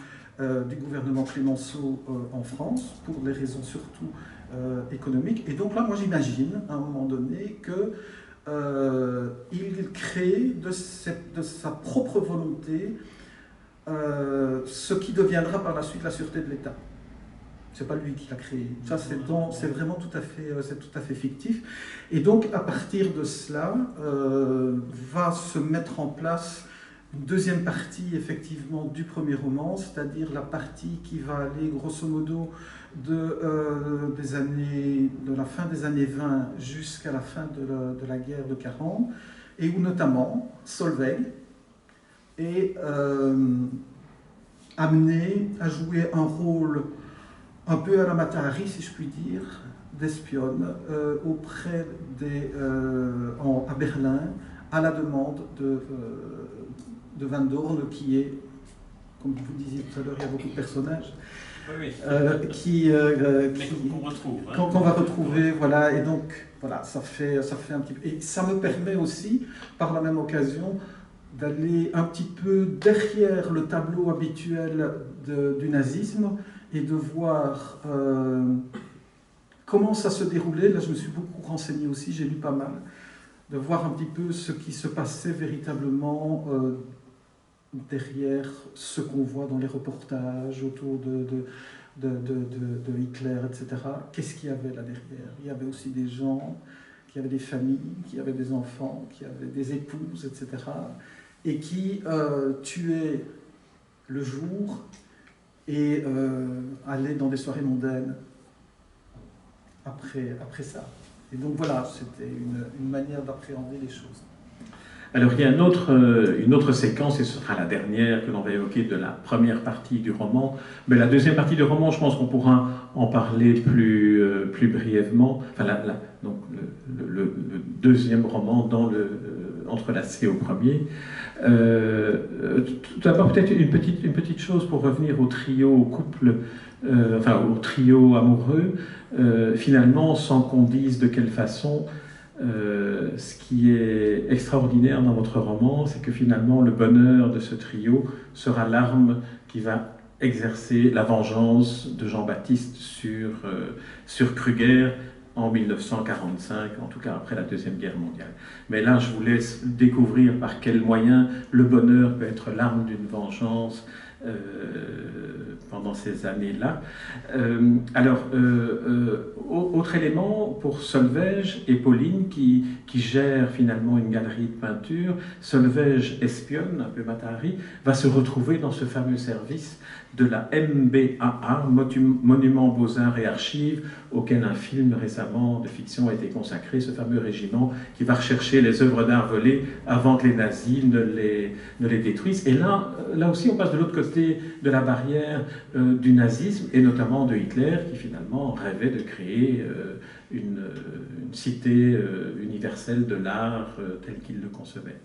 gouvernement Clémenceau en France, pour des raisons surtout économiques. Et donc là, moi j'imagine, à un moment donné, qu'il crée de sa propre volonté ce qui deviendra par la suite la sûreté de l'État. C'est pas lui qui l'a créé. Ça, c'est vraiment tout à fait fictif. Et donc, à partir de cela, va se mettre en place une deuxième partie, effectivement, du premier roman, c'est-à-dire la partie qui va aller, grosso modo, de la fin des années 20 jusqu'à la fin de la guerre de 40, et où notamment Solveig est amené à jouer un rôle un peu à la Mata Hari, si je puis dire, d'espionne auprès à Berlin, à la demande de Van Doorn, qui est, comme vous disiez tout à l'heure, il y a beaucoup de personnages, qu'on va retrouver, voilà, et donc, voilà, ça fait un petit peu... Et ça me permet aussi, par la même occasion, d'aller un petit peu derrière le tableau habituel du nazisme, et de voir comment ça se déroulait. Là, je me suis beaucoup renseigné aussi, j'ai lu pas mal, de voir un petit peu ce qui se passait véritablement derrière ce qu'on voit dans les reportages autour de Hitler, etc. Qu'est-ce qu'il y avait là derrière? Il y avait aussi des gens qui avaient des familles, qui avaient des enfants, qui avaient des épouses, etc. et qui tuaient le jour et aller dans des soirées mondaines après ça. Et donc voilà, c'était une manière d'appréhender les choses. Alors, il y a une autre séquence, et ce sera la dernière que l'on va évoquer de la première partie du roman. Mais la deuxième partie du roman, je pense qu'on pourra en parler plus brièvement. Enfin, donc, le deuxième roman entrelacé au premier. Tout d'abord, peut-être une petite chose pour revenir au trio, au couple, au trio amoureux. Finalement, sans qu'on dise de quelle façon, ce qui est extraordinaire dans votre roman, c'est que finalement le bonheur de ce trio sera l'arme qui va exercer la vengeance de Jean-Baptiste sur Kruger en 1945, en tout cas après la Deuxième Guerre mondiale. Mais là, je vous laisse découvrir par quels moyens le bonheur peut être l'arme d'une vengeance pendant ces années-là. Autre élément pour Solveig et Pauline qui gèrent finalement une galerie de peinture, Solveig espionne, un peu Matahari, va se retrouver dans ce fameux service de la MBAA, Monument Beaux-Arts et Archives, auquel un film récemment de fiction a été consacré, ce fameux régiment qui va rechercher les œuvres d'art volées avant que les nazis ne les détruisent. Et là aussi, on passe de l'autre côté de la barrière du nazisme, et notamment de Hitler, qui finalement rêvait de créer une cité universelle de l'art tel qu'il le concevait.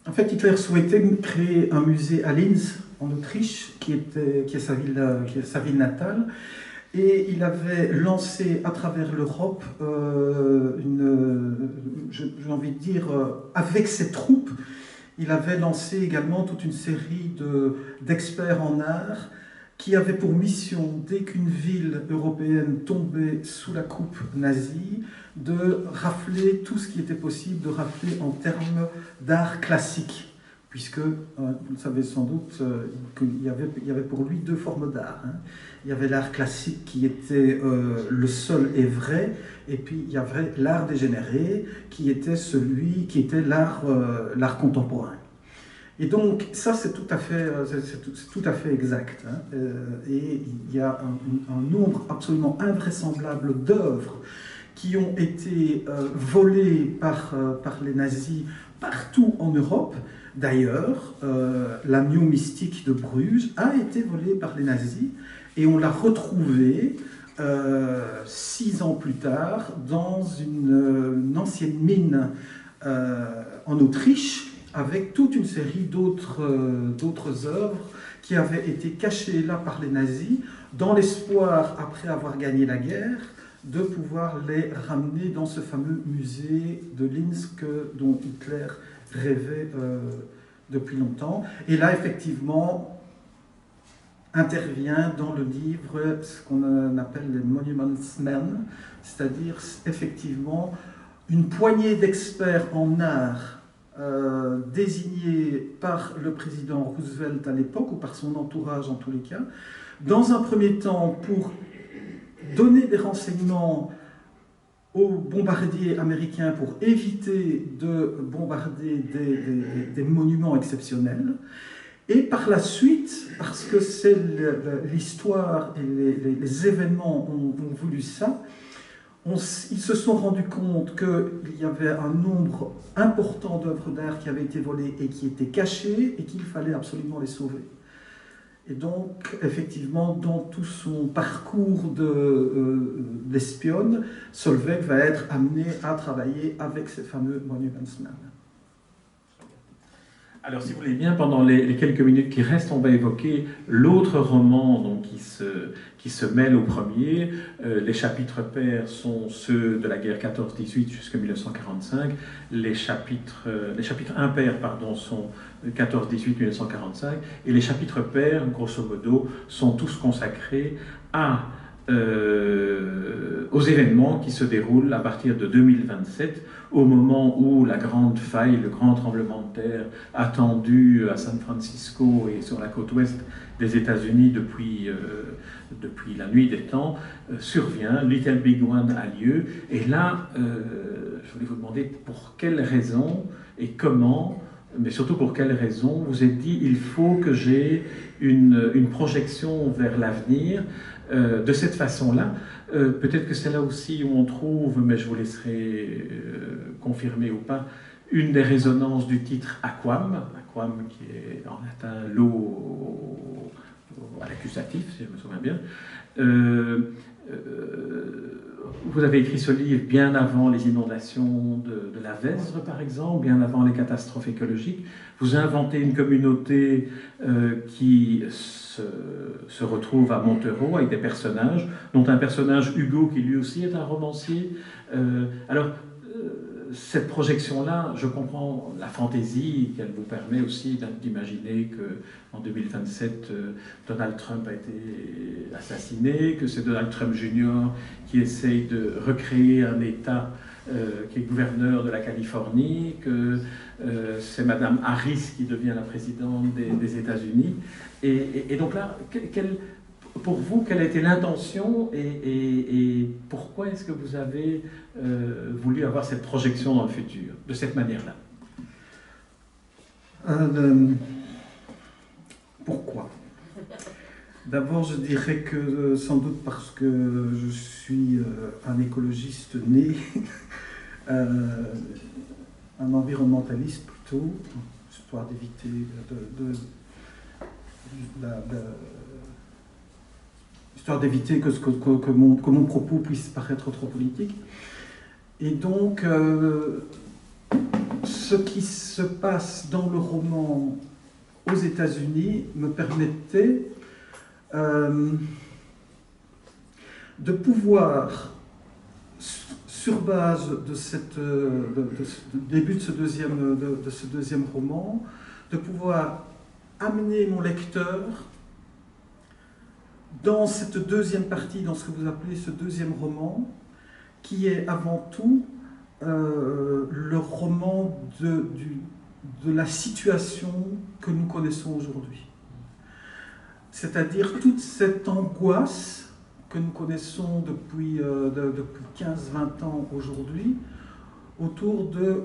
En fait, Hitler souhaitait créer un musée à Linz, en Autriche, qui est sa ville natale, et il avait lancé à travers l'Europe j'ai envie de dire, avec ses troupes, il avait lancé également toute une série d'experts en art qui avaient pour mission, dès qu'une ville européenne tombait sous la coupe nazie, de rafler tout ce qui était possible de rafler en termes d'art classique. Puisque, vous le savez sans doute, qu'il y avait pour lui deux formes d'art. Hein. Il y avait l'art classique qui était le seul et vrai, et puis il y avait l'art dégénéré qui était l'art contemporain. Et donc ça c'est tout à fait exact. Hein. Et il y a un nombre absolument invraisemblable d'œuvres qui ont été volées par les nazis partout en Europe. D'ailleurs, l'agneau mystique de Bruges a été volé par les nazis et on l'a retrouvé 6 ans plus tard dans une ancienne mine en Autriche avec toute une série d'autres œuvres qui avaient été cachées là par les nazis dans l'espoir, après avoir gagné la guerre, de pouvoir les ramener dans ce fameux musée de Linz dont Hitler rêvait depuis longtemps. Et là, effectivement, intervient dans le livre ce qu'on appelle les Monuments Men, c'est-à-dire effectivement une poignée d'experts en art désignés par le président Roosevelt à l'époque, ou par son entourage en tous les cas, dans un premier temps pour donner des renseignements aux bombardiers américains pour éviter de bombarder des monuments exceptionnels. Et par la suite, parce que c'est l'histoire et les événements ont voulu ça, ils se sont rendus compte qu'il y avait un nombre important d'œuvres d'art qui avaient été volées et qui étaient cachées et qu'il fallait absolument les sauver. Et donc, effectivement, dans tout son parcours d'espionne, Solveig va être amené à travailler avec ces fameux Monuments Men. Alors, si vous voulez bien, pendant les quelques minutes qui restent, on va évoquer l'autre roman donc, qui se mêle au premier. Les chapitres pairs sont ceux de la guerre 14-18 jusqu'à 1945. Les chapitres impairs sont 14-18-1945. Et les chapitres pairs, grosso modo, sont tous consacrés aux événements qui se déroulent à partir de 2027, au moment où la grande faille, le grand tremblement de terre attendu à San Francisco et sur la côte ouest des États-Unis depuis la nuit des temps survient. Little Big One a lieu. Et là, je voulais vous demander pour quelles raisons et comment, mais surtout pour quelles raisons vous êtes dit il faut que j'ai une projection vers l'avenir de cette façon-là. Peut-être que c'est là aussi où on trouve, mais je vous laisserai confirmer ou pas, une des résonances du titre Aquam, Aquam qui est en latin l'eau à l'accusatif, si je me souviens bien. Vous avez écrit ce livre bien avant les inondations de la Vesdre, par exemple, bien avant les catastrophes écologiques. Vous inventez une communauté qui se retrouve à Montereau avec des personnages, dont un personnage Hugo qui lui aussi est un romancier. Cette projection-là, je comprends la fantaisie qu'elle vous permet aussi d'imaginer qu'en 2027, Donald Trump a été assassiné, que c'est Donald Trump Jr. qui essaye de recréer un État qui est gouverneur de la Californie, que c'est Madame Harris qui devient la présidente des États-Unis. Et donc là, pour vous, quelle a été l'intention et pourquoi est-ce que vous avez voulu avoir cette projection dans le futur, de cette manière-là? Pourquoi? D'abord, je dirais que sans doute parce que je suis un écologiste né, un environnementaliste plutôt, histoire d'éviter histoire d'éviter que mon propos puisse paraître trop politique. Et donc, ce qui se passe dans le roman aux États-Unis me permettait de pouvoir, sur base de début de ce deuxième roman, de pouvoir amener mon lecteur dans cette deuxième partie, dans ce que vous appelez ce deuxième roman, qui est avant tout le roman de la situation que nous connaissons aujourd'hui. C'est-à-dire toute cette angoisse que nous connaissons depuis 15-20 ans aujourd'hui, autour de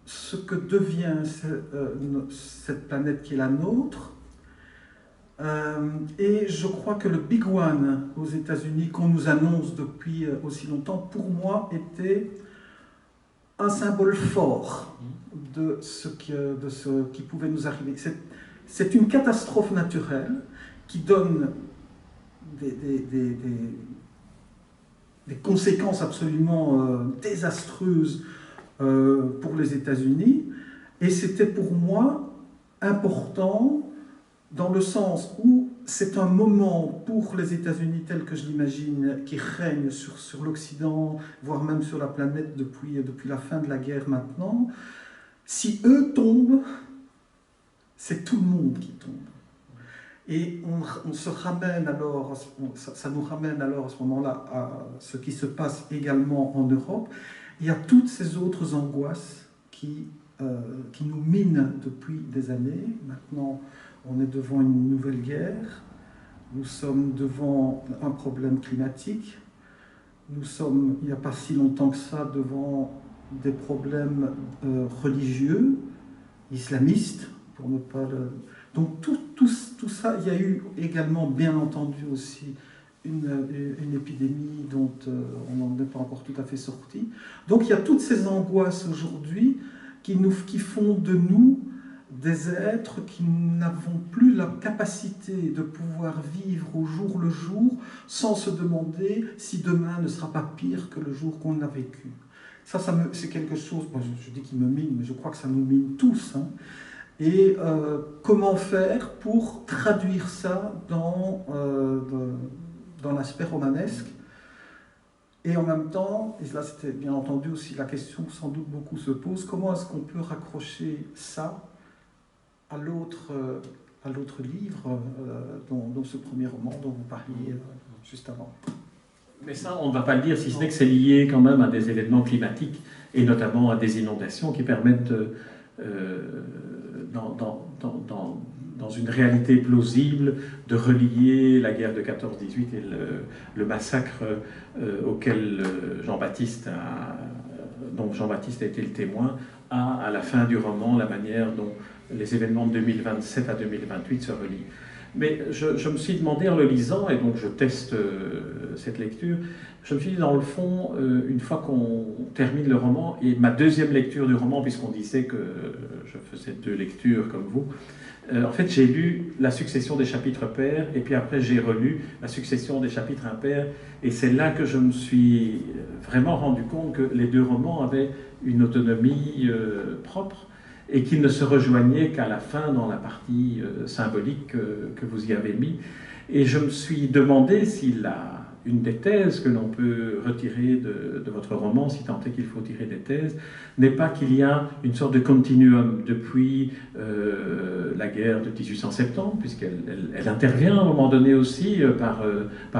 ce que devient cette planète qui est la nôtre. Et je crois que le Big One aux États-Unis, qu'on nous annonce depuis aussi longtemps, pour moi était un symbole fort de ce qui pouvait nous arriver. C'est une catastrophe naturelle qui donne des conséquences absolument désastreuses pour les États-Unis. Et c'était pour moi important dans le sens où c'est un moment pour les États-Unis tel que je l'imagine, qui règne sur l'Occident, voire même sur la planète depuis la fin de la guerre maintenant. Si eux tombent, c'est tout le monde qui tombe. Et on se ramène alors, ça nous ramène alors à ce moment-là à ce qui se passe également en Europe. Il y a toutes ces autres angoisses qui nous minent depuis des années. Maintenant, on est devant une nouvelle guerre, nous sommes devant un problème climatique, nous sommes, il n'y a pas si longtemps que ça, devant des problèmes religieux, islamistes, pour ne pas le... Donc tout ça, il y a eu également, bien entendu aussi, une épidémie dont on n'en est pas encore tout à fait sorti. Donc il y a toutes ces angoisses aujourd'hui qui font de nous des êtres qui n'avons plus la capacité de pouvoir vivre au jour le jour sans se demander si demain ne sera pas pire que le jour qu'on a vécu. C'est quelque chose, moi je dis qu'il me mine, mais je crois que ça nous mine tous. Hein. Et comment faire pour traduire ça dans l'aspect romanesque? Et en même temps, et là c'était bien entendu aussi la question que sans doute beaucoup se posent, comment est-ce qu'on peut raccrocher ça à l'autre livre, dont ce premier roman dont vous parliez juste avant. Mais ça, on ne va pas le dire, si ce n'est que c'est lié quand même à des événements climatiques, et notamment à des inondations qui permettent, dans une réalité plausible, de relier la guerre de 14-18 et le massacre auquel dont Jean-Baptiste a été le témoin, à la fin du roman, la manière dont les événements de 2027 à 2028 se relient. Mais je me suis demandé en le lisant, et donc je teste cette lecture, je me suis dit dans le fond, une fois qu'on termine le roman, et ma deuxième lecture du roman, puisqu'on disait que je faisais 2 lectures comme vous, en fait j'ai lu la succession des chapitres pairs, et puis après j'ai relu la succession des chapitres impairs, et c'est là que je me suis vraiment rendu compte que les 2 romans avaient une autonomie propre, et qu'ils ne se rejoignaient qu'à la fin dans la partie symbolique que vous y avez mis. Et je me suis demandé si une des thèses que l'on peut retirer de votre roman, si tant est qu'il faut tirer des thèses, n'est pas qu'il y a une sorte de continuum depuis la guerre de 1870, puisqu'elle intervient à un moment donné aussi par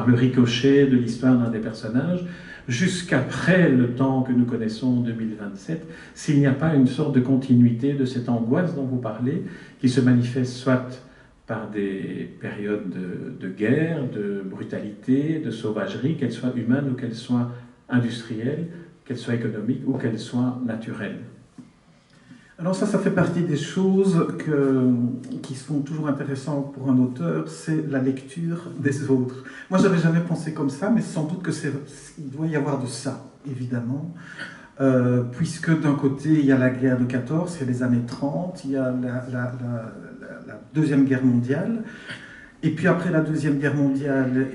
le ricochet de l'histoire d'un des personnages, jusqu'après le temps que nous connaissons, 2027, s'il n'y a pas une sorte de continuité de cette angoisse dont vous parlez, qui se manifeste soit par des périodes de guerre, de brutalité, de sauvagerie, qu'elles soient humaines ou qu'elles soient industrielles, qu'elles soient économiques ou qu'elles soient naturelles. Alors ça fait partie des choses qui sont toujours intéressantes pour un auteur, c'est la lecture des autres. Moi, j'avais jamais pensé comme ça, mais sans doute il doit y avoir de ça, évidemment. Puisque d'un côté, il y a la guerre de 14, il y a les années 30, il y a la Deuxième Guerre mondiale, et puis après la Deuxième Guerre mondiale,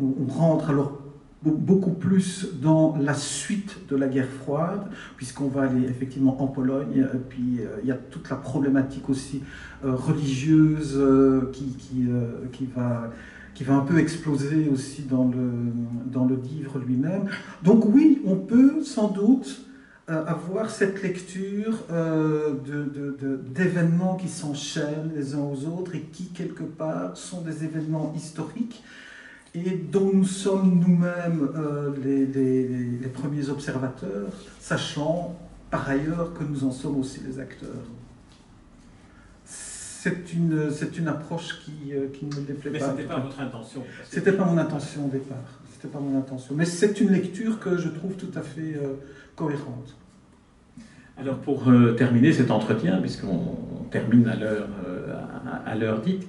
on rentre alors beaucoup plus dans la suite de la guerre froide, puisqu'on va aller effectivement en Pologne, et puis il y a toute la problématique aussi religieuse qui va un peu exploser aussi dans le livre lui-même. Donc oui, on peut sans doute avoir cette lecture d'événements qui s'enchaînent les uns aux autres et qui, quelque part, sont des événements historiques et dont nous sommes nous-mêmes les premiers observateurs, sachant par ailleurs que nous en sommes aussi les acteurs. C'est une approche qui ne me déplaît pas. Mais ce n'était pas votre intention. C'était pas mon intention au départ. C'était pas mon intention. Mais c'est une lecture que je trouve tout à fait cohérente. Alors pour terminer cet entretien, puisqu'on termine à l'heure dite,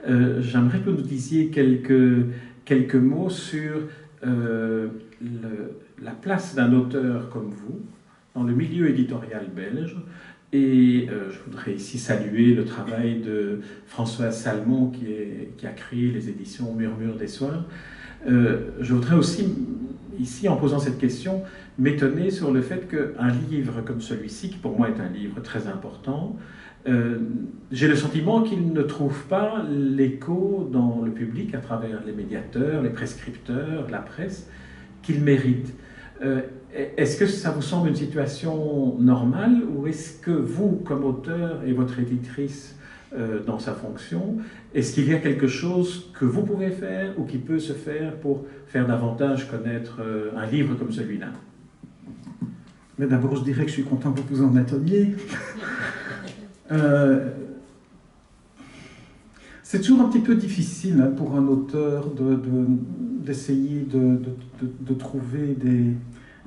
j'aimerais que vous nous disiez quelques mots sur la place d'un auteur comme vous dans le milieu éditorial belge. Et je voudrais ici saluer le travail de Françoise Salmon qui a créé les éditions Murmure des Soirs. Je voudrais aussi, ici, en posant cette question, m'étonner sur le fait qu'un livre comme celui-ci, qui pour moi est un livre très important, j'ai le sentiment qu'il ne trouve pas l'écho dans le public à travers les médiateurs, les prescripteurs, la presse, qu'il mérite. Est-ce que ça vous semble une situation normale ou est-ce que vous, comme auteur et votre éditrice dans sa fonction, est-ce qu'il y a quelque chose que vous pouvez faire ou qui peut se faire pour faire davantage connaître un livre comme celui-là? Mais d'abord, je dirais que je suis content que vous en étonniez. C'est toujours un petit peu difficile pour un auteur d'essayer de trouver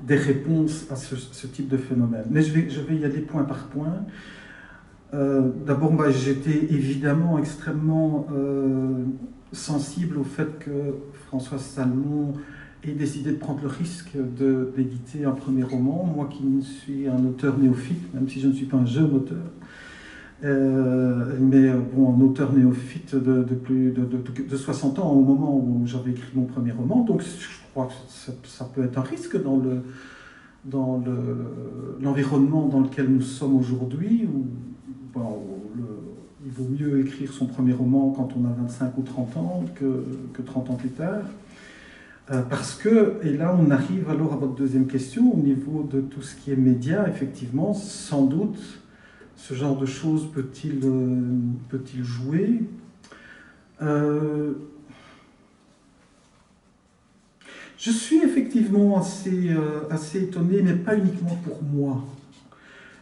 des réponses à ce type de phénomène. Mais je vais y aller point par point. D'abord, j'étais évidemment extrêmement sensible au fait que Françoise Salmon ait décidé de prendre le risque d'éditer un premier roman. Moi qui suis un auteur néophyte, même si je ne suis pas un jeune auteur, mais bon, un auteur néophyte de plus de 60 ans au moment où j'avais écrit mon premier roman. Donc je crois que ça peut être un risque dans l'environnement dans lequel nous sommes aujourd'hui, où il vaut mieux écrire son premier roman quand on a 25 ou 30 ans que 30 ans plus tard. Parce que, et là on arrive alors à votre deuxième question, au niveau de tout ce qui est média, effectivement, sans doute, ce genre de choses peut-il jouer? Je suis effectivement assez étonné, mais pas uniquement pour moi.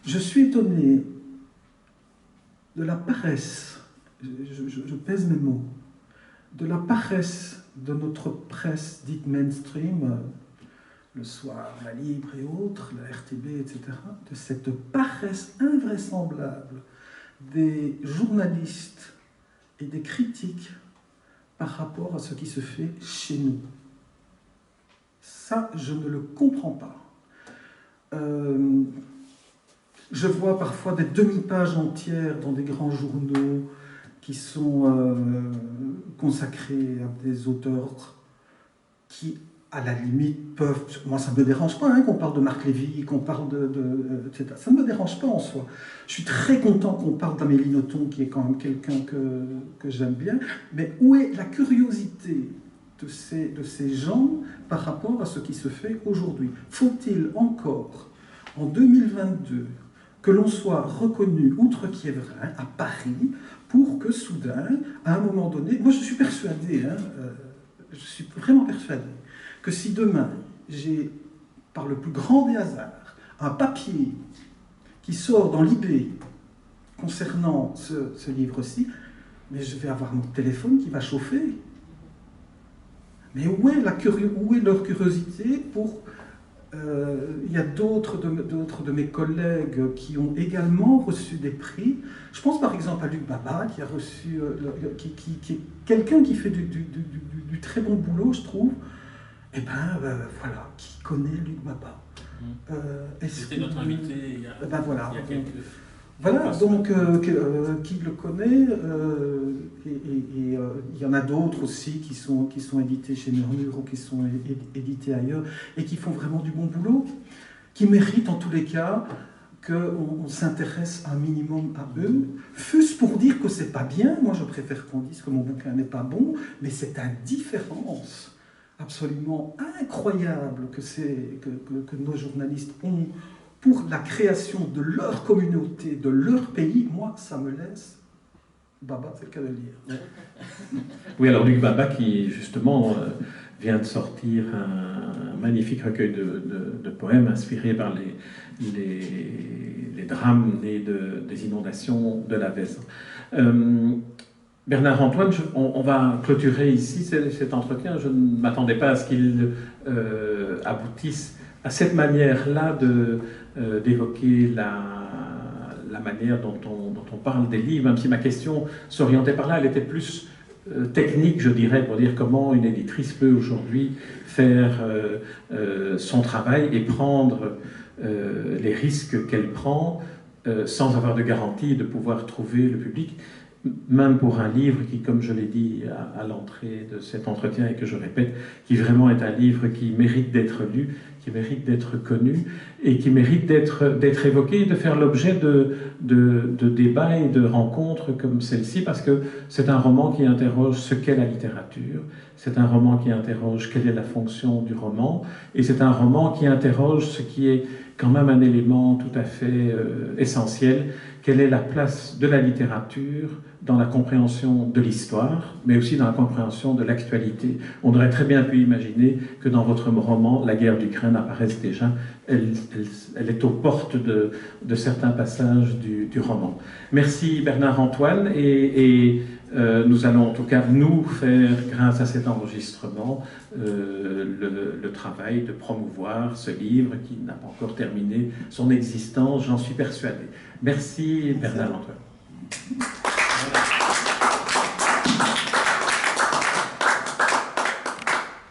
Je suis étonné de la paresse, je pèse mes mots, de la paresse de notre presse dite mainstream, Le Soir, La Libre et autres, la RTB, etc., de cette paresse invraisemblable des journalistes et des critiques par rapport à ce qui se fait chez nous. Ça, je ne le comprends pas. Je vois parfois des demi-pages entières dans des grands journaux qui sont consacrés à des auteurs qui, à la limite, peuvent... Moi, ça ne me dérange pas qu'on parle de Marc Lévy, qu'on parle etc. Ça ne me dérange pas en soi. Je suis très content qu'on parle d'Amélie Nothomb, qui est quand même quelqu'un que j'aime bien. Mais où est la curiosité de ces gens par rapport à ce qui se fait aujourd'hui? Faut-il encore, en 2022, que l'on soit reconnu outre-Quiévrain, à Paris, pour que soudain, à un moment donné, moi je suis persuadé, je suis vraiment persuadé, que si demain j'ai, par le plus grand des hasards, un papier qui sort dans l'IB concernant ce livre-ci, mais je vais avoir mon téléphone qui va chauffer. Mais où est leur curiosité pour... Il y a d'autres de mes collègues qui ont également reçu des prix. Je pense par exemple à Luc Baba, qui a reçu, qui est quelqu'un qui fait du très bon boulot, je trouve. Et voilà, qui connaît Luc Baba. C'était notre invité il y a quelques... Voilà, donc qui le connaît, et il y en a d'autres aussi qui sont édités chez Murmure ou qui sont édités ailleurs et qui font vraiment du bon boulot, qui méritent en tous les cas qu'on s'intéresse un minimum à eux, fût-ce pour dire que c'est pas bien. Moi je préfère qu'on dise que mon bouquin n'est pas bon, mais cette indifférence absolument incroyable que nos journalistes ont pour la création de leur communauté, de leur pays, moi, ça me laisse... Baba, c'est le cas de le dire. Oui, alors Luc Baba, qui justement vient de sortir un magnifique recueil de poèmes inspirés par les drames nés des inondations de la Vesle. Bernard Antoine, on va clôturer ici cet entretien. Je ne m'attendais pas à ce qu'il aboutisse à cette manière-là d'évoquer la manière dont on parle des livres, même si ma question s'orientait par là, elle était plus technique, je dirais, pour dire comment une éditrice peut aujourd'hui faire son travail et prendre les risques qu'elle prend sans avoir de garantie de pouvoir trouver le public, même pour un livre qui, comme je l'ai dit à l'entrée de cet entretien et que je répète, qui vraiment est un livre qui mérite d'être lu, qui mérite d'être connu et qui mérite d'être évoqué et de faire l'objet de débats et de rencontres comme celle-ci, parce que c'est un roman qui interroge ce qu'est la littérature, c'est un roman qui interroge quelle est la fonction du roman, et c'est un roman qui interroge ce qui est quand même un élément tout à fait essentiel, quelle est la place de la littérature dans la compréhension de l'histoire, mais aussi dans la compréhension de l'actualité. On aurait très bien pu imaginer que dans votre roman, la guerre d'Ukraine apparaisse déjà. Elle est aux portes de certains passages du roman. Merci Bernard Antoine, et nous allons en tout cas nous faire, grâce à cet enregistrement, le travail de promouvoir ce livre qui n'a pas encore terminé son existence, j'en suis persuadé. Merci Bernard Antoine.